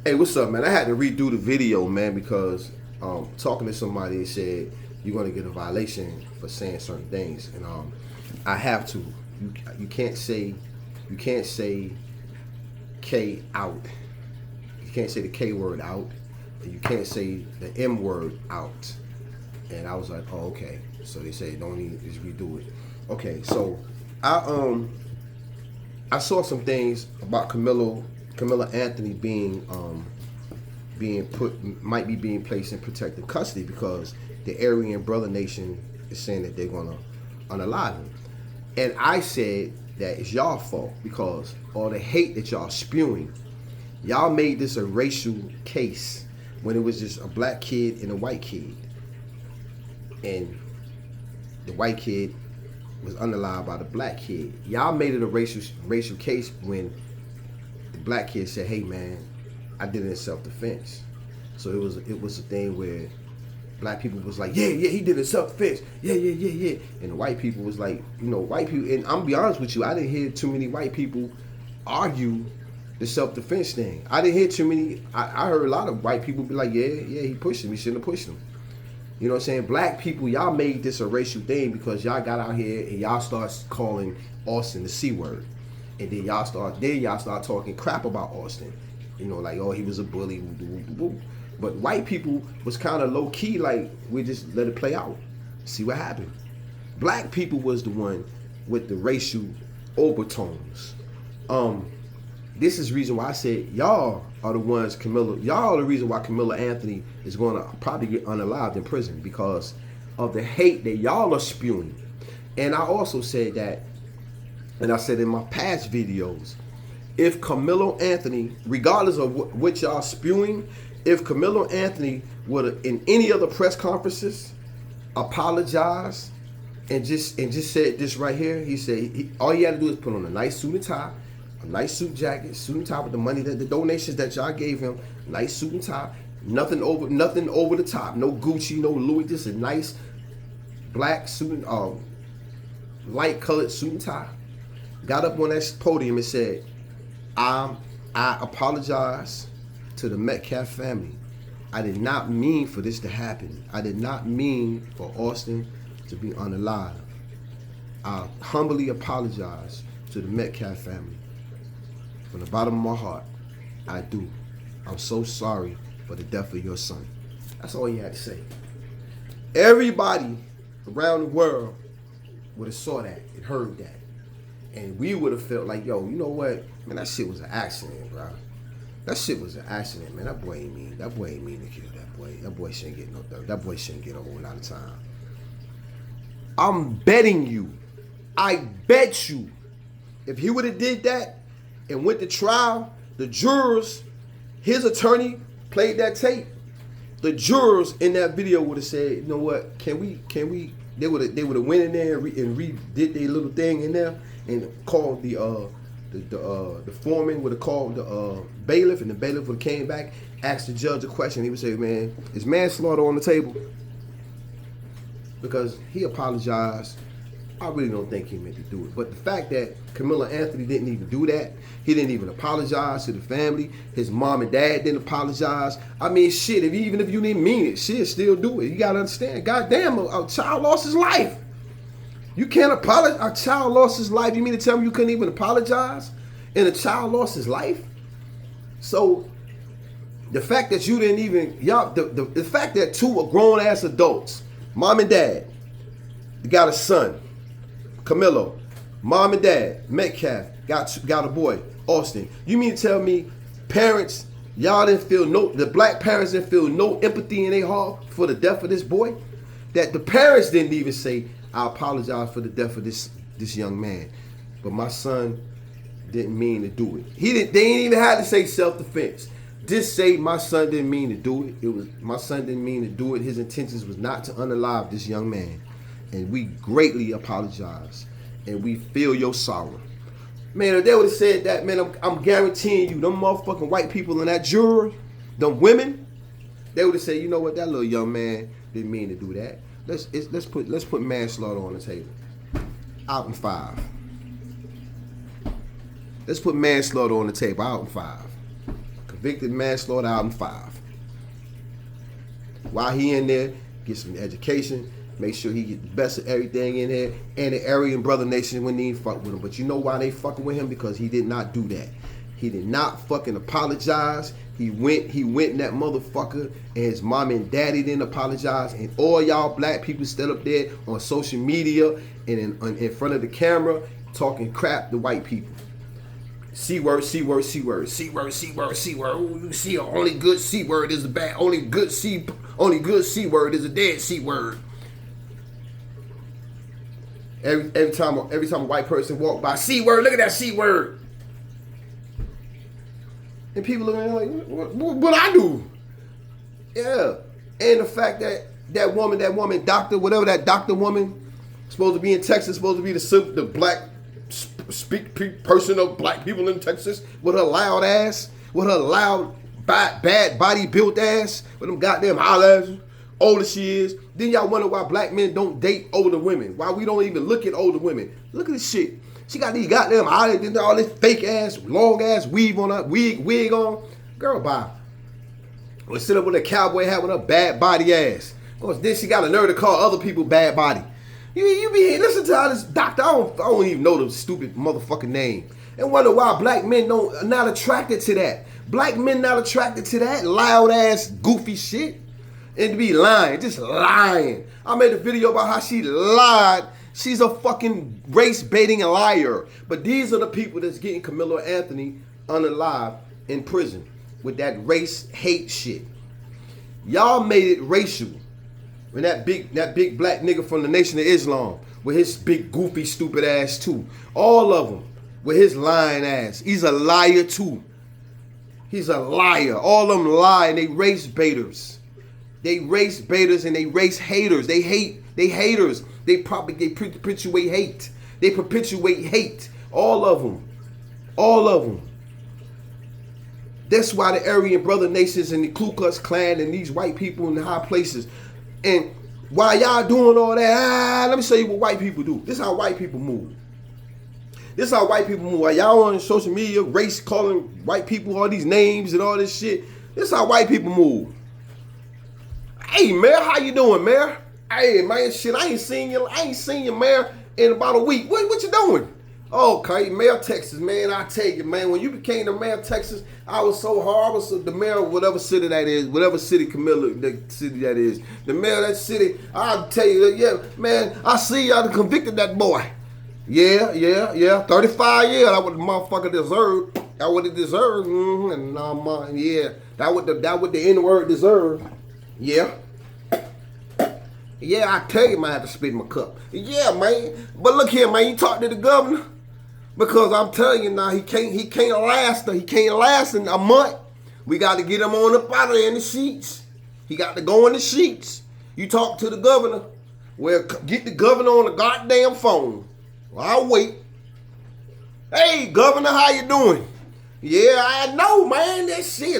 Hey, what's up, man? I had to redo the video, man, because talking to somebody, they said you're gonna get a violation for saying certain things, and I have to. You can't say K out. You can't say the K word out, and you can't say the M word out. And I was like, oh, okay. So they said don't need just redo it. Okay, so I saw some things about Carmelo Anthony being placed in protective custody because the Aryan Brother Nation is saying that they're gonna unalive him. And I said that it's y'all fault because all the hate that y'all spewing, y'all made this a racial case when it was just a black kid and a white kid. And the white kid was unalive by the black kid. Y'all made it a racial case when the black kid said, "Hey man, I did it in self-defense." So it was a thing where black people was like, "Yeah, he did it in self-defense. Yeah." And the white people was like, white people. And I'm gonna be honest with you, I didn't hear too many white people argue the self-defense thing. I didn't hear too many. I heard a lot of white people be like, "Yeah, he pushed him. He shouldn't have pushed him." You know what I'm saying? Black people, y'all made this a racial thing because y'all got out here and y'all start calling Austin the C word. And then y'all start talking crap about Austin. Like, oh, he was a bully. But white people was kind of low key, like, we just let it play out. See what happened. Black people was the one with the racial overtones. This is the reason why I said y'all are the ones, y'all are the reason why Carmelo Anthony is going to probably get unalived in prison because of the hate that y'all are spewing. And I also said that, and I said in my past videos, if Carmelo Anthony, regardless of what y'all spewing, if Carmelo Anthony would in any other press conferences apologize and just said this right here, he said all you had to do is put on a nice suit and tie, a nice suit jacket, suit and tie with the money that the donations that y'all gave him, nice suit and tie, nothing over the top, no Gucci, no Louis, just a nice black suit, light colored suit and tie. Got up on that podium and said, I apologize to the Metcalf family. I did not mean for this to happen. I did not mean for Austin to be unalive. I humbly apologize to the Metcalf family. From the bottom of my heart, I do. I'm so sorry for the death of your son. That's all he had to say. Everybody around the world would have saw that and heard that. And we would have felt like, yo, you know what? Man, that shit was an accident, bro. That shit was an accident, man. That boy ain't mean to kill that boy. That boy shouldn't get that boy shouldn't get a whole lot of time. I'm betting you. I bet you. If he would have did that and went to trial, the jurors, his attorney played that tape. The jurors in that video would have said, you know what? Can we? They would have went in there and redid their little thing in there and called the foreman would have called the bailiff, and the bailiff would have came back, asked the judge a question. He would say, man, is manslaughter on the table? Because he apologized. I really don't think he meant to do it. But the fact that Carmelo Anthony didn't even do that, he didn't even apologize to the family. His mom and dad didn't apologize. I mean, shit, even if you didn't mean it, shit, still do it. You got to understand, goddamn, a child lost his life. You can't apologize. A child lost his life. You mean to tell me you couldn't even apologize? And a child lost his life? So the fact that you didn't even, the fact that two grown-ass adults, mom and dad, they got a son, Carmelo, mom and dad, Metcalf, got a boy, Austin. You mean to tell me parents, y'all didn't feel the black parents didn't feel no empathy in their heart for the death of this boy? That the parents didn't even say, I apologize for the death of this young man, but my son didn't mean to do it. They ain't even had to say self-defense. Just say my son didn't mean to do it. My son didn't mean to do it. His intentions was not to unalive this young man, and we greatly apologize, and we feel your sorrow. Man, if they would have said that, man, I'm guaranteeing you, them motherfucking white people in that jury, them women, they would have said, you know what, that little young man didn't mean to do that. Let's put manslaughter on the table. Out in 5. Let's put manslaughter on the table. Out in 5. convicted manslaughter out in 5. While he in there, get some education, make sure he get the best of everything in there, and the Aryan brother nation wouldn't even fuck with him. But you know why they fucking with him? Because he did not do that. He did not fucking apologize. He went in that motherfucker, and his mom and daddy didn't apologize, and all y'all black people stood up there on social media and in front of the camera talking crap to white people. C word, C word, C word, C word, C word, C word. Ooh, you see, only good C word is a bad. Only good C word is a dead C word. Every time a white person walk by, C word, look at that C word. And people looking at me like, what I do? Yeah. And the fact that woman, doctor, whatever that doctor woman, supposed to be in Texas, supposed to be the black person of black people in Texas, with her loud ass, with her loud, bad body built ass, with them goddamn eyelashes, older she is. Then y'all wonder why black men don't date older women. Why we don't even look at older women. Look at this shit. She got these goddamn eyes, all this fake ass, long ass weave on her, wig on. Girl, bye. Or sit up with a cowboy hat with her bad body ass. Of course, then she got a nerve to call other people bad body. You be here, listen to all this doctor. I don't even know the stupid motherfucking name. And wonder why black men are not attracted to that. Black men not attracted to that loud ass, goofy shit. And to be lying, just lying. I made a video about how she lied. She's a fucking race baiting liar. But these are the people that's getting Karmelo Anthony unalive in prison with that race hate shit. Y'all made it racial. When that big black nigga from the Nation of Islam with his big goofy stupid ass too. All of them with his lying ass. He's a liar too. He's a liar. All of them lie and they race baiters. They race baiters and they race haters. They haters. They perpetuate hate. They perpetuate hate. All of them. All of them. That's why the Aryan brother nations and the Ku Klux Klan and these white people in the high places. And while y'all doing all that, let me show you what white people do. This is how white people move. This is how white people move. While y'all on social media, race calling white people all these names and all this shit. This is how white people move. Hey, Mayor, how you doing, Mayor? Hey, man, shit, I ain't seen you, Mayor, in about a week. What you doing? Okay, Mayor of Texas, man, I tell you, man, when you became the Mayor of Texas, I was so hard. I was the mayor of whatever city that is, whatever city, Karmelo, the city that is. The mayor of that city, I'll tell you, yeah, man, I see y'all convicted that boy. Yeah. 35 years, that what the motherfucker deserved. That what it deserved. Yeah, that what the N-word deserved. Yeah. Yeah, I tell you, man, I have to spit in my cup. Yeah, man. But look here, man, you talk to the governor. Because I'm telling you now, he can't last in a month. We got to get him on up out of there in the sheets. He got to go in the sheets. You talk to the governor. Well, get the governor on the goddamn phone. Well, I'll wait. Hey, governor, how you doing? Yeah, I know, man. That shit,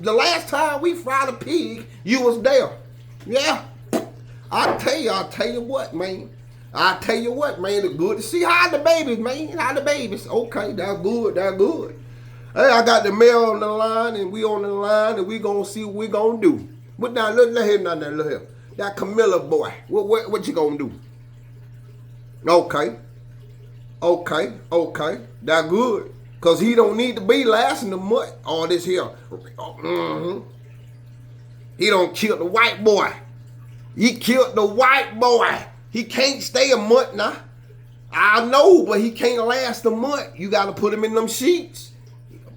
the last time we fried a pig, you was there. Yeah. I'll tell you what, man. It's good to see. How the babies, man? How the babies? Okay, that's good. Hey, I got the mayor on the line, and we on the line, and we gonna see what we gonna do. But now, look here. That Karmelo boy, what you gonna do? Okay. That's good. Because he don't need to be lasting a month. All this here. He don't kill the white boy. He killed the white boy. He can't stay a month now. I know, but he can't last a month. You got to put him in them sheets.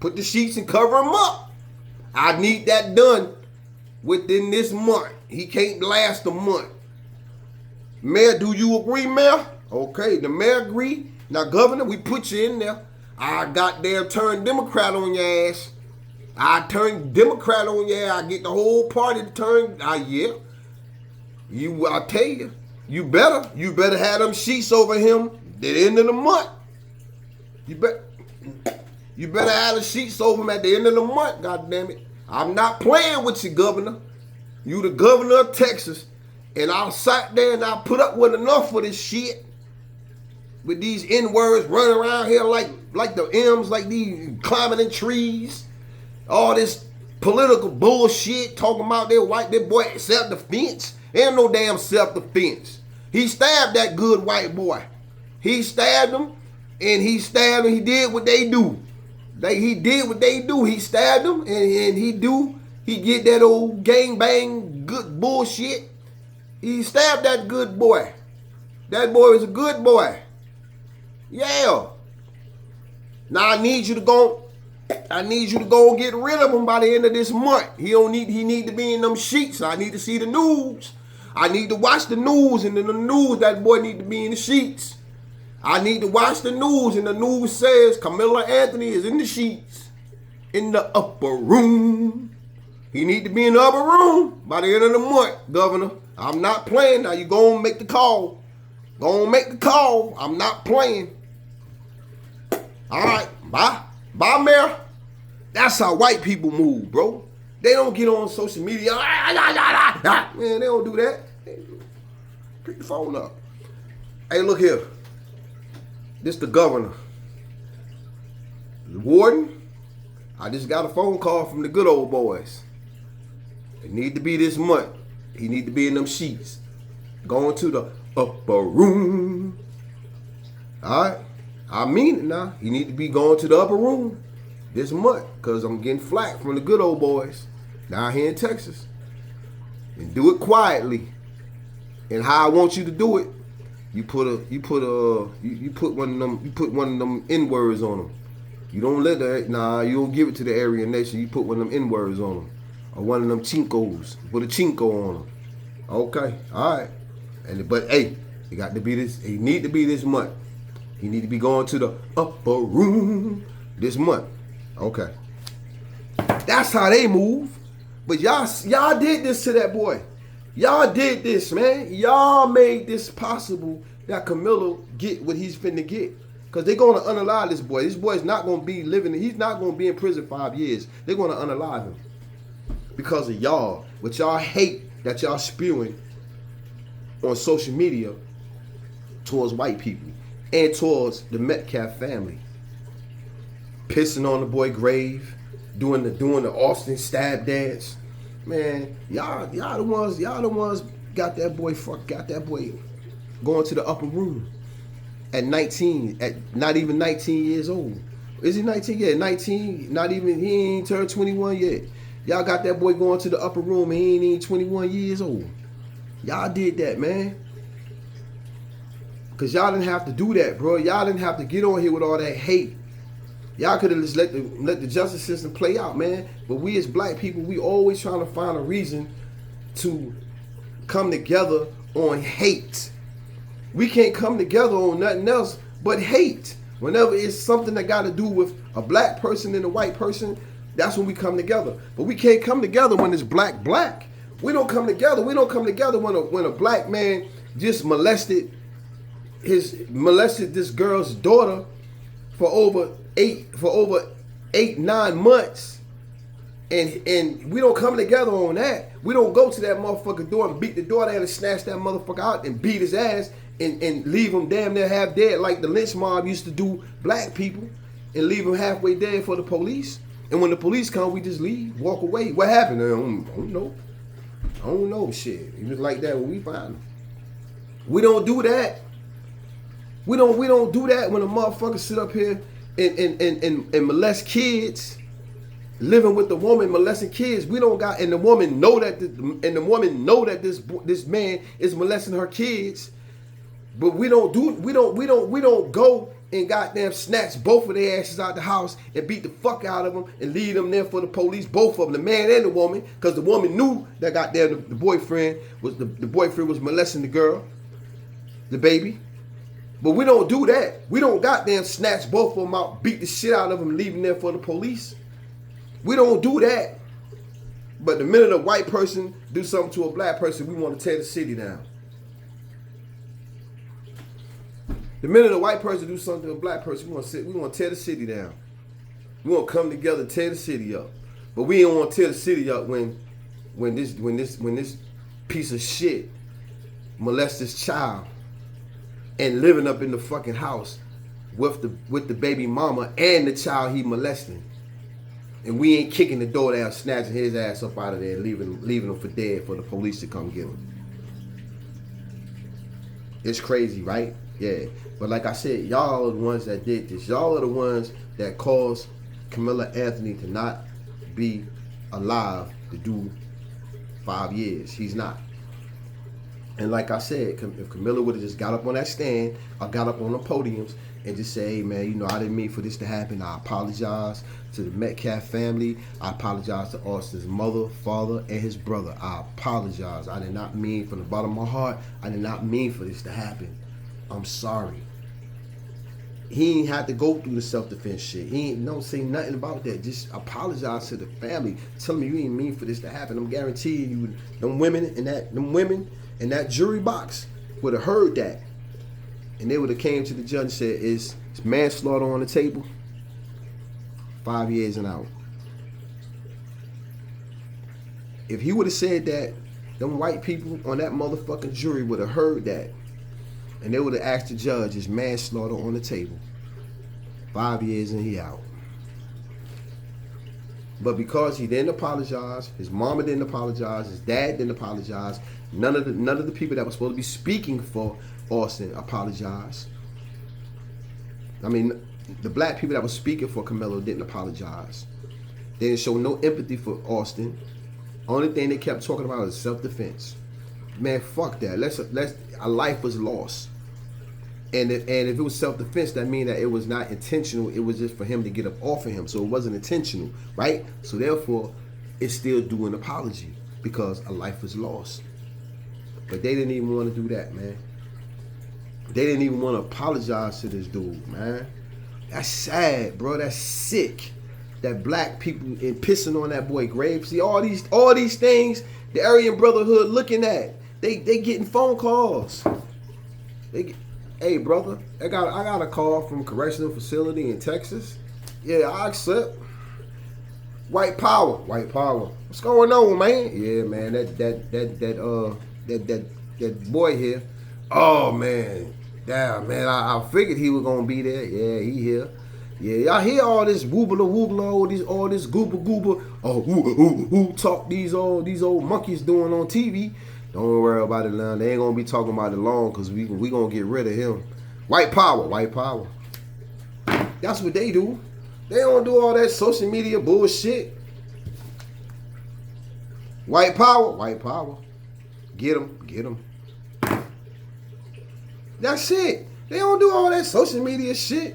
Put the sheets and cover him up. I need that done within this month. He can't last a month. Mayor, do you agree, Mayor? Okay, the mayor agree. Now, Governor, we put you in there. I got there, turn Democrat on your ass. I turn Democrat on your ass. I get the whole party to turn. Yeah. I tell you, you better have them sheets over him at the end of the month. You better have the sheets over him at the end of the month, goddammit. I'm not playing with you, Governor. You the governor of Texas. And I'll sat there and I'll put up with enough of this shit. With these N-words running around here like the M's, like these climbing in trees. All this political bullshit talking about that boy self-defense. Ain't no damn self-defense. He stabbed that good white boy. He stabbed him, and he stabbed him. He did what they do. He did what they do. He stabbed him, and he get that old gangbang good bullshit. He stabbed that good boy. That boy is a good boy. Yeah. Now I need you to go and get rid of him by the end of this month. He need to be in them sheets. I need to see the news. I need to watch the news, and in the news, that boy need to be in the sheets. I need to watch the news, and the news says Karmelo Anthony is in the sheets, in the upper room. He need to be in the upper room by the end of the month, Governor. I'm not playing. Now you go and make the call. Go and make the call. I'm not playing. All right, bye. Bye, Mayor. That's how white people move, bro. They don't get on social media. Man, they don't do that. Pick the phone up. Hey, look here. This the governor. The warden. I just got a phone call from the good old boys. It need to be this month. He need to be in them sheets. Going to the upper room. All right. I mean it now. He need to be going to the upper room this month, because I'm getting flack from the good old boys down here in Texas. And do it quietly. And how I want you to do it, you put one of them N-words on them. You don't let that, you don't give it to the Aryan Nation. You put one of them N-words on them. Or one of them chinkos. Put a chinko on them. Okay, all right. But hey, it got to be this. It need to be this month. He need to be going to the upper room this month. Okay. That's how they move. But y'all did this to that boy. Y'all did this, man. Y'all made this possible that Karmelo get what he's finna get. Because they're going to unalive this boy. This boy's not going to be living. He's not going to be in prison 5 years. They're going to unalive him. Because of y'all. What y'all hate that y'all spewing on social media towards white people. And towards the Metcalf family. Pissing on the boy grave. Doing the Austin stab dance. Man, y'all the ones got that boy going to the upper room at 19, at not even 19 years old. Is he 19? Yeah, 19, he ain't turned 21 yet. Y'all got that boy going to the upper room and he ain't even 21 years old. Y'all did that, man. Because y'all didn't have to do that, bro. Y'all didn't have to get on here with all that hate. Y'all could have just let the justice system play out, man. But we as black people, we always trying to find a reason to come together on hate. We can't come together on nothing else but hate. Whenever it's something that got to do with a black person and a white person, that's when we come together. But we can't come together when it's black. We don't come together. We don't come together when a black man just molested this girl's daughter for over 8-9 months, and we don't come together on that. We don't go to that motherfucker door and beat the door down and snatch that motherfucker out and beat his ass and leave him damn near half dead like the lynch mob used to do black people, and leave him halfway dead for the police. And when the police come, we just leave, walk away. What happened? I don't know. Shit, it was like that when we find him. We don't do that. We don't do that when a motherfucker sit up here and molest kids, living with the woman molesting kids. We don't got, and the woman know that this man is molesting her kids, but we don't go and goddamn snatch both of their asses out the house and beat the fuck out of them and leave them there for the police, both of them, the man and the woman, because the woman knew that goddamn the boyfriend was molesting the girl, the baby. But we don't do that. We don't goddamn snatch both of them out, beat the shit out of them, leave them there for the police. We don't do that. But the minute a white person do something to a black person, we want to tear the city down. The minute a white person do something to a black person, we want to tear the city down. We want to come together and tear the city up. But we don't want to tear the city up when this piece of shit molests this child and living up in the fucking house with the baby mama and the child he molesting. And we ain't kicking the door down, snatching his ass up out of there and leaving him for dead for the police to come get him. It's crazy, right? Yeah. But like I said, y'all are the ones that did this. Y'all are the ones that caused Karmelo Anthony to not be alive to do 5 years. He's not. And like I said, if Karmelo would have just got up on that stand or got up on the podiums and just say, hey man, you know, I didn't mean for this to happen. I apologize to the Metcalf family. I apologize to Austin's mother, father, and his brother. I apologize. I did not mean from the bottom of my heart. I did not mean for this to happen. I'm sorry. He ain't had to go through the self-defense shit. He ain't don't say nothing about that. Just apologize to the family. Tell them you ain't mean for this to happen. I'm guaranteeing you, them women in that jury box would have heard that. And they would have came to the judge and said, is manslaughter on the table? 5 years and out. If he would have said that, them white people on that motherfucking jury would have heard that. And they would have asked the judge, is manslaughter on the table? 5 years and he out. But because he didn't apologize, his mama didn't apologize, his dad didn't apologize, none of the people that were supposed to be speaking for Austin apologized. I mean, the black people that were speaking for Karmelo didn't apologize. They didn't show no empathy for Austin. Only thing they kept talking about is self-defense. Man, fuck that. Let's a life was lost. And if it was self-defense, that means that it was not intentional. It was just for him to get up off of him. So it wasn't intentional, right? So therefore, it's still due an apology because a life was lost. But they didn't even want to do that, man. They didn't even want to apologize to this dude, man. That's sad, bro. That's sick. That black people in pissing on that boy grave. See, all these things the Aryan Brotherhood looking at. They getting phone calls. Hey brother, I got a call from a correctional facility in Texas. Yeah, I accept. White power. What's going on, man? Yeah, man, that boy here. Oh man, damn man, I figured he was gonna be there. Yeah, he here. Yeah, y'all hear all this woobler, all this goober. Oh, who talk these old monkeys doing on TV? Don't worry about it now. They ain't gonna be talking about it long because we gonna get rid of him. White power. That's what they do. They don't do all that social media bullshit. White power. Get him. That's it. They don't do all that social media shit.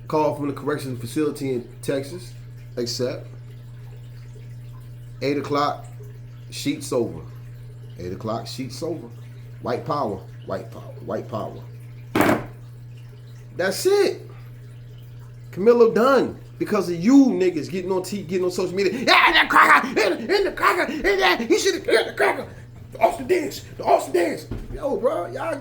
Call from the correctional facility in Texas. Accept. 8 o'clock, sheets over. 8 o'clock, sheets over. White power. That's it. Karmelo done because of you niggas getting on social media. Yeah, that cracker, in the cracker, in that. He should have killed the cracker. The Austin dance. Yo, bro, y'all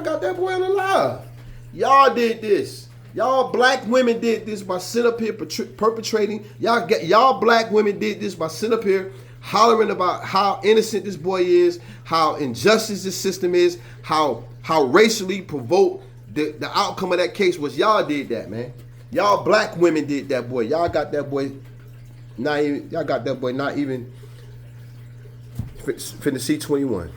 got that boy alive. Y'all did this. Y'all black women did this by sitting up here perpetrating. Y'all black women did this by sitting up here hollering about how innocent this boy is, how injustice this system is, how racially provoked the outcome of that case was. Y'all did that, man. Y'all black women did that boy. Y'all got that boy not even finna see 21.